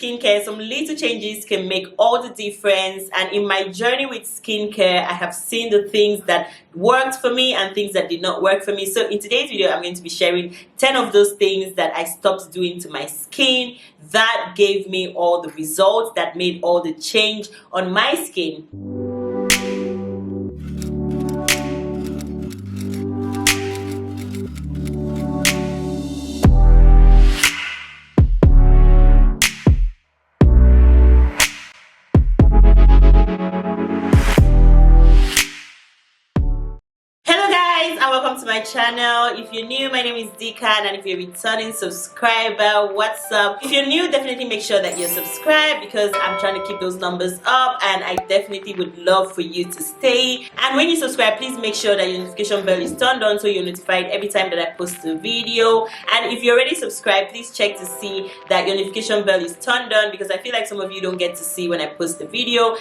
skincare, some little changes can make all the difference. And in my journey with skincare, I have seen the things that worked for me and things that did not work for me. So in today's video, I'm going to be sharing 10 of those things that I stopped doing to my skin that gave me all the results, that made all the change on my skin. Welcome to my channel. If you're new, my name is Dikan, and if you're a returning subscriber, what's up? If you're new, definitely make sure that you're subscribed because I'm trying to keep those numbers up, and I definitely would love for you to stay. And when you subscribe, please make sure that your notification bell is turned on so you're notified every time that I post a video. And if you're already subscribed, please check to see that your notification bell is turned on, because I feel like some of you don't get to see when I post the video,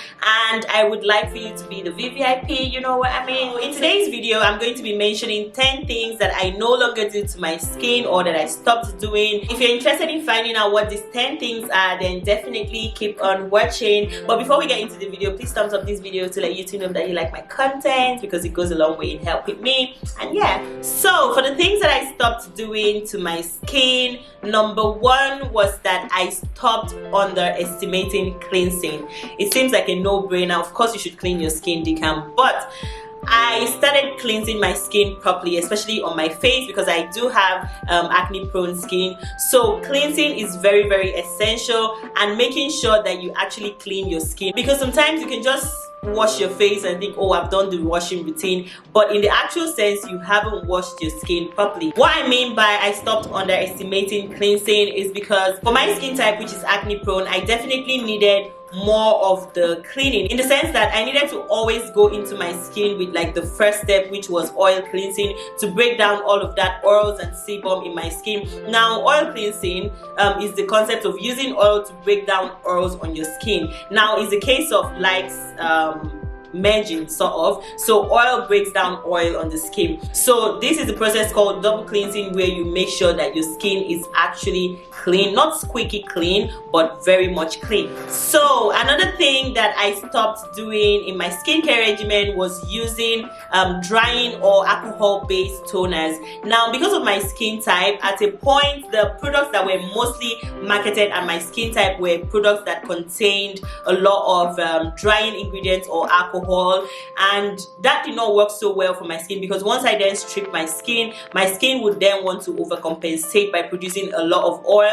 and I would like for you to be the VVIP, you know what I mean? In today's video, I'm going to be mentioning 10 things that I no longer do to my skin or that I stopped doing. If you're interested in finding out what these 10 things are, then definitely keep on watching. But before we get into the video, please thumbs up this video to let YouTube know that you like my content, because it goes a long way in helping me. And yeah, so for the things that I stopped doing to my skin, number one was that I stopped underestimating cleansing. It seems like a no-brainer. Of course you should clean your skin, Dikan, but I started cleansing my skin properly, especially on my face, because I do have acne prone skin. So cleansing is very, very essential, and making sure that you actually clean your skin, because sometimes you can just wash your face and think, oh, I've done the washing routine, but in the actual sense you haven't washed your skin properly. What I mean by I stopped underestimating cleansing is because for my skin type, which is acne prone, I definitely needed more of the cleaning, in the sense that I needed to always go into my skin with like the first step, which was oil cleansing, to break down all of that oils and sebum in my skin. Now oil cleansing is the concept of using oil to break down oils on your skin. Now it's a case of like merging, sort of. So oil breaks down oil on the skin. So this is the process called double cleansing, where you make sure that your skin is actually clean, not squeaky clean, but very much clean. So another thing that I stopped doing in my skincare regimen was using drying or alcohol based toners. Now because of my skin type, at a point the products that were mostly marketed at my skin type were products that contained a lot of drying ingredients or alcohol, and that did not work so well for my skin, because once I then stripped my skin would then want to overcompensate by producing a lot of oils,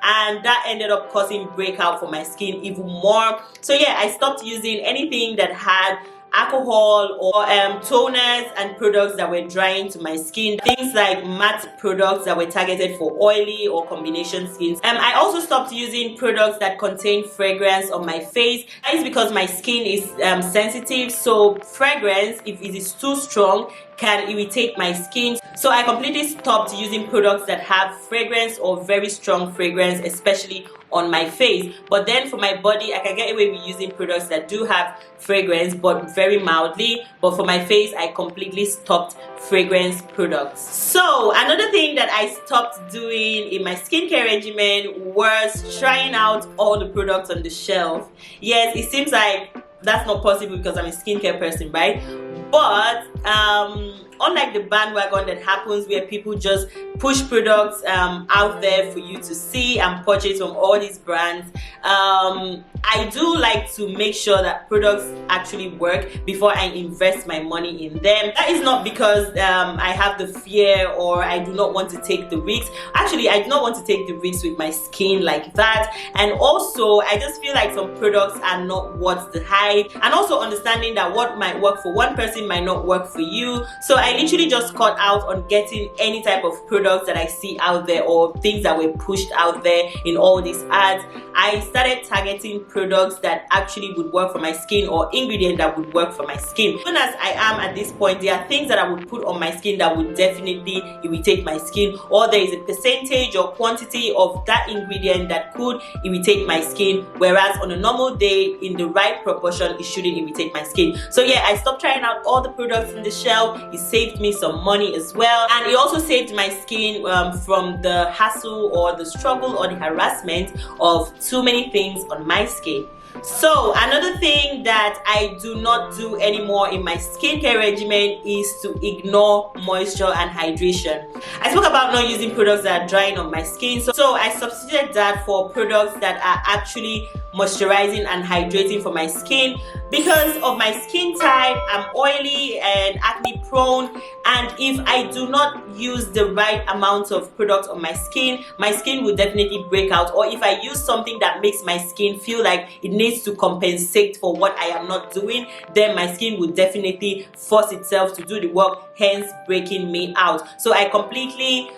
and that ended up causing breakout for my skin even more. So yeah, I stopped using anything that had alcohol or toners and products that were drying to my skin, things like matte products that were targeted for oily or combination skins. I also stopped using products that contain fragrance on my face. That is because my skin is sensitive, so fragrance, if it is too strong, can irritate my skin. So I completely stopped using products that have fragrance or very strong fragrance, especially on my face. But then for my body, I can get away with using products that do have fragrance but very mildly. But for my face, I completely stopped fragrance products. So another thing that I stopped doing in my skincare regimen was trying out all the products on the shelf. Yes, it seems like that's not possible because I'm a skincare person, right? But unlike the bandwagon that happens where people just push products out there for you to see and purchase from all these brands, I do like to make sure that products actually work before I invest my money in them. That is not because I have the fear or I do not want to take the risks. Actually, I do not want to take the risks with my skin like that. And also, I just feel like some products are not worth the hype. And also understanding that what might work for one person might not work for you. So I literally just cut out on getting any type of products that I see out there or things that were pushed out there in all these ads. I started targeting products that actually would work for my skin or ingredients that would work for my skin. Even as I am at this point, there are things that I would put on my skin that would definitely irritate my skin, or there is a percentage or quantity of that ingredient that could irritate my skin, whereas on a normal day, in the right proportion, it shouldn't irritate my skin. So yeah, I stopped trying out all the products in the shelf. It saved me some money as well, and it also saved my skin from the hassle or the struggle or the harassment of too many same things on my skin. So another thing that I do not do anymore in my skincare regimen is to ignore moisture and hydration. I spoke about not using products that are drying on my skin, so I substituted that for products that are actually moisturizing and hydrating for my skin. Because of my skin type, I'm oily and acne prone, and if I do not use the right amount of product on my skin will definitely break out. Or if I use something that makes my skin feel like it needs to compensate for what I am not doing, then my skin will definitely force itself to do the work, hence breaking me out. So I completely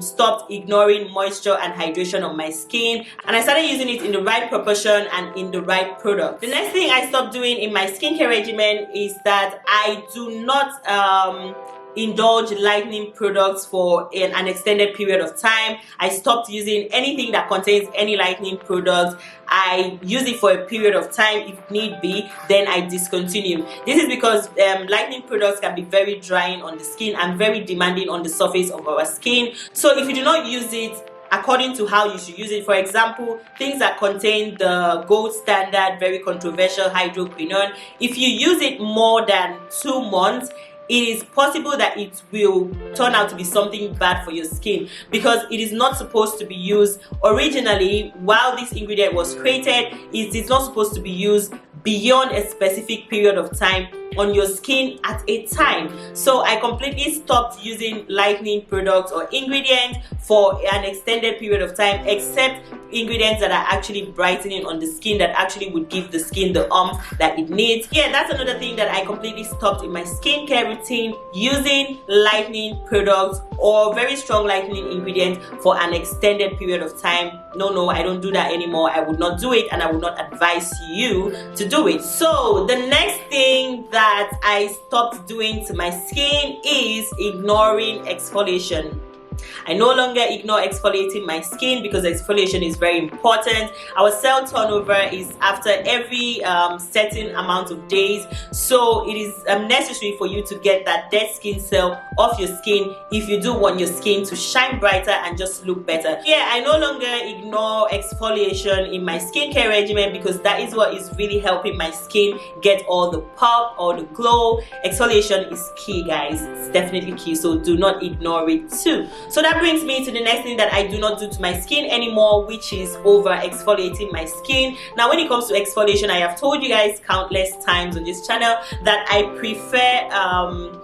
stopped ignoring moisture and hydration on my skin, and I started using it in the right proportion and in the right product. The next thing I stopped doing in my skincare regimen is that I do not indulge lightening products for an extended period of time. I stopped using anything that contains any lightening products. I use it for a period of time if need be, then I discontinue. This is because lightening products can be very drying on the skin and very demanding on the surface of our skin. So if you do not use it according to how you should use it, for example, things that contain the gold standard, very controversial hydroquinone, if you use it more than 2 months, it is possible that it will turn out to be something bad for your skin, because it is not supposed to be used originally. While this ingredient was created, it is not supposed to be used beyond a specific period of time on your skin at a time. So I completely stopped using lightening products or ingredients for an extended period of time, except ingredients that are actually brightening on the skin, that actually would give the skin the that it needs. Yeah, that's another thing that I completely stopped in my skincare routine, using lightening products or very strong lightening ingredients for an extended period of time. No, I don't do that anymore. I would not do it, and I would not advise you to do it. So the next thing that I stopped doing to my skin is ignoring exfoliation. I no longer ignore exfoliating my skin because exfoliation is very important. Our cell turnover is after every certain amount of days, so it is necessary for you to get that dead skin cell off your skin if you do want your skin to shine brighter and just look better. Yeah, I no longer ignore exfoliation in my skincare regimen because that is what is really helping my skin get all the pop or the glow. Exfoliation is key, guys. It's definitely key, so do not ignore it too. So that brings me to the next thing that I do not do to my skin anymore, which is over exfoliating my skin. Now, when it comes to exfoliation, I have told you guys countless times on this channel that I prefer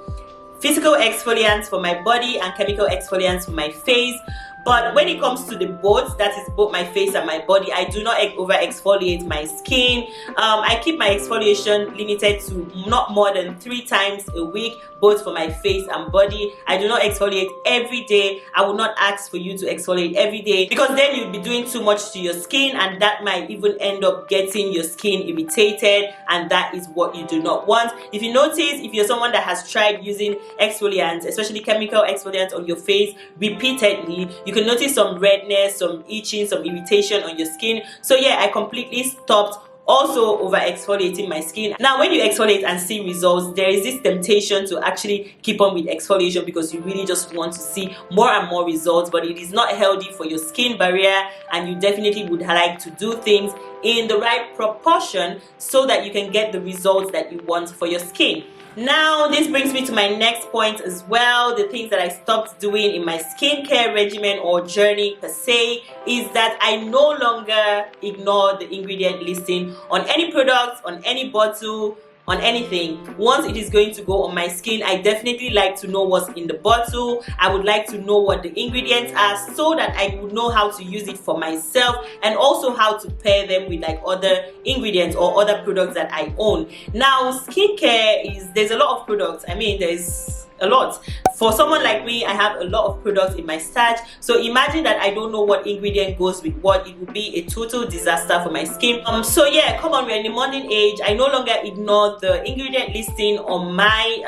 physical exfoliants for my body and chemical exfoliants for my face. But when it comes to the both, that is both my face and my body, I do not over exfoliate my skin. I keep my exfoliation limited to not more than 3 times a week, both for my face and body. I do not exfoliate every day. I will not ask for you to exfoliate every day, because then you'll be doing too much to your skin, and that might even end up getting your skin irritated, and that is what you do not want. If you notice, if you're someone that has tried using exfoliants, especially chemical exfoliants on your face repeatedly, you can notice some redness, some itching, some irritation on your skin. So yeah, I completely stopped also over exfoliating my skin. Now, when you exfoliate and see results, there is this temptation to actually keep on with exfoliation because you really just want to see more and more results, but it is not healthy for your skin barrier, and you definitely would like to do things in the right proportion so that you can get the results that you want for your skin. Now, this brings me to my next point as well. The things that I stopped doing in my skincare regimen or journey per se is that I no longer ignore the ingredient listing on any product, on any bottle, on anything. Once it is going to go on my skin, I definitely like to know what's in the bottle. I would like to know what the ingredients are so that I would know how to use it for myself, and also how to pair them with like other ingredients or other products that I own. Now, skincare there's a lot of products. I mean, there's a lot. For someone like me, I have a lot of products in my stash, so imagine that I don't know what ingredient goes with what. It would be a total disaster for my skin. So yeah, come on, we're in the modern age. I no longer ignore the ingredient listing on my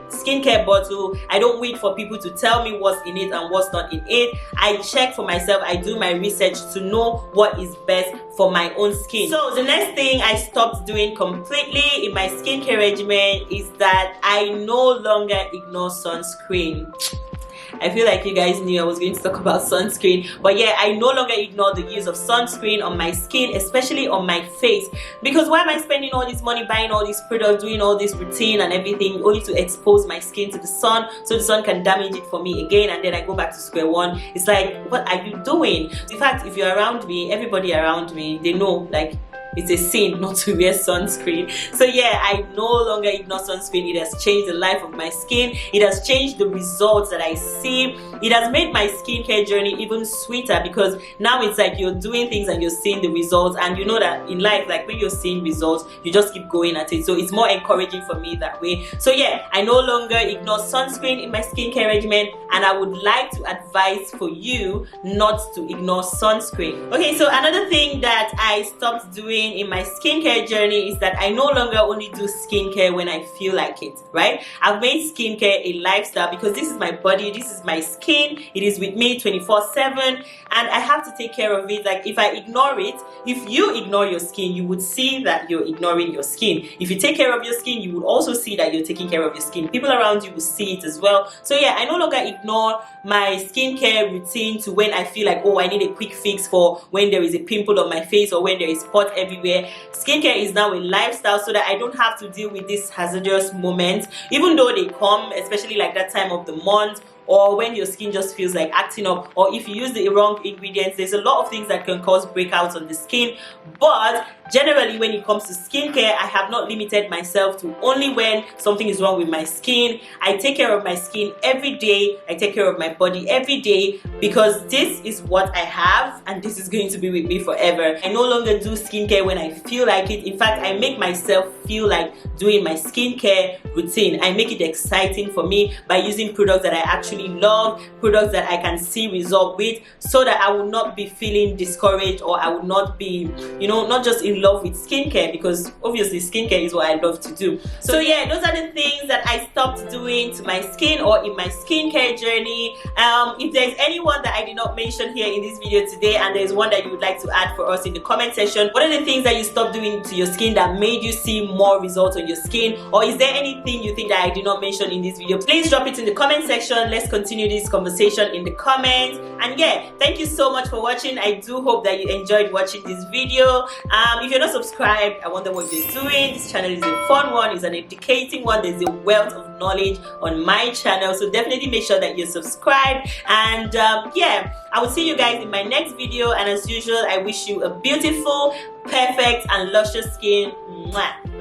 skincare bottle. I don't wait for people to tell me what's in it and what's not in it. I check for myself. I do my research to know what is best for my own skin. So the next thing I stopped doing completely in my skincare regimen is that I no longer ignore sunscreen. I feel like you guys knew I was going to talk about sunscreen. But yeah, I no longer ignore the use of sunscreen on my skin, especially on my face, because why am I spending all this money buying all these products, doing all this routine and everything, only to expose my skin to the sun so the sun can damage it for me again, and then I go back to square one? It's like, what are you doing? In fact, if you're around me, everybody around me, they know like it's a sin not to wear sunscreen. So yeah, I no longer ignore sunscreen. It has changed the life of my skin. It has changed the results that I see. It has made my skincare journey even sweeter, because now it's like you're doing things and you're seeing the results, and you know that in life, like when you're seeing results, you just keep going at it. So it's more encouraging for me that way. So yeah, I no longer ignore sunscreen in my skincare regimen, and I would like to advise for you not to ignore sunscreen. Okay, so another thing that I stopped doing in my skincare journey is that I no longer only do skincare when I feel like it, right? I've made skincare a lifestyle, because this is my body, this is my skin, it is with me 24/7, and I have to take care of it. Like if I ignore it, if you ignore your skin, you would see that you're ignoring your skin. If you take care of your skin, you would also see that you're taking care of your skin. People around you will see it as well. So yeah, I no longer ignore my skincare routine to when I feel like, oh, I need a quick fix for when there is a pimple on my face or when there is spot everywhere. Skincare is now a lifestyle, so that I don't have to deal with these hazardous moments, even though they come, especially like that time of the month, or when your skin just feels like acting up, or if you use the wrong ingredients. There's a lot of things that can cause breakouts on the skin. But generally, when it comes to skincare, I have not limited myself to only when something is wrong with my skin. I take care of my skin every day. I take care of my body every day, because this is what I have, and this is going to be with me forever. I no longer do skincare when I feel like it. In fact, I make myself feel like doing my skincare routine. I make it exciting for me by using products that I actually love, products that I can see result with, so that I will not be feeling discouraged, or I will not be, you know, not just in love with skincare, because obviously skincare is what I love to do. So yeah, those are the things that I stopped doing to my skin or in my skincare journey. If there's anyone that I did not mention here in this video today, and there's one that you would like to add for us in the comment section, what are the things that you stopped doing to your skin that made you see more results on your skin? Or is there anything you think that I did not mention in this video? Please drop it in the comment section. Let's continue this conversation in the comments. And yeah, thank you so much for watching. I do hope that you enjoyed watching this video. If you're not subscribed, I wonder what you're doing. This channel is a fun one, it's an educating one. There's a wealth of knowledge on my channel, so definitely make sure that you're subscribed. And yeah, I will see you guys in my next video, and as usual, I wish you a beautiful, perfect and luscious skin. Mwah.